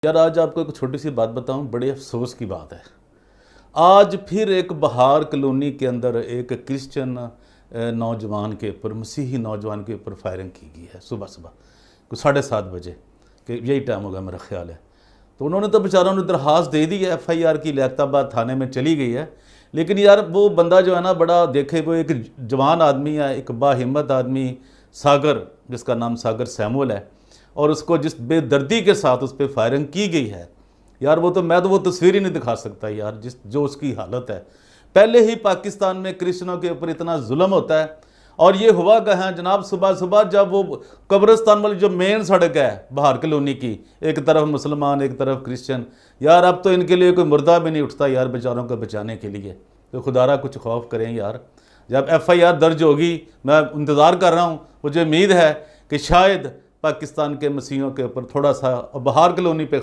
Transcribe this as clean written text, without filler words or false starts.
یار آج آپ کو ایک چھوٹی سی بات بتاؤں، بڑے افسوس کی بات ہے۔ آج پھر ایک بہار کلونی کے اندر ایک کرسچن نوجوان کے اوپر، مسیحی نوجوان کے اوپر فائرنگ کی گئی ہے صبح 7:30 بجے، کہ یہی ٹائم ہوگا میرا خیال ہے۔ تو انہوں نے تو بیچاروں نے درخواست دے دی ہے، FIR کی لیاقت آباد تھانے میں چلی گئی ہے، لیکن یار وہ بندہ جو ہے نا بڑا دیکھے، وہ ایک جوان آدمی ہے، ایک باہمت آدمی، ساگر، جس کا نام ساگر سیمول ہے، اور اس کو جس بے دردی کے ساتھ اس پہ فائرنگ کی گئی ہے یار، میں تو وہ تصویر ہی نہیں دکھا سکتا یار، جو اس کی حالت ہے۔ پہلے ہی پاکستان میں کرسچنوں کے اوپر اتنا ظلم ہوتا ہے، اور یہ ہوا کہاں جناب، صبح جب وہ قبرستان والی جو مین سڑک ہے بہار کلونی کی، ایک طرف مسلمان ایک طرف کرسچن، یار اب تو ان کے لیے کوئی مردہ بھی نہیں اٹھتا یار بیچاروں کو بچانے کے لیے۔ تو خدا را کچھ خوف کریں یار، جب FIR درج ہوگی میں انتظار کر رہا ہوں، مجھے امید ہے کہ شاید پاکستان کے مسیحیوں کے اوپر تھوڑا سا، بہار کلونی پہ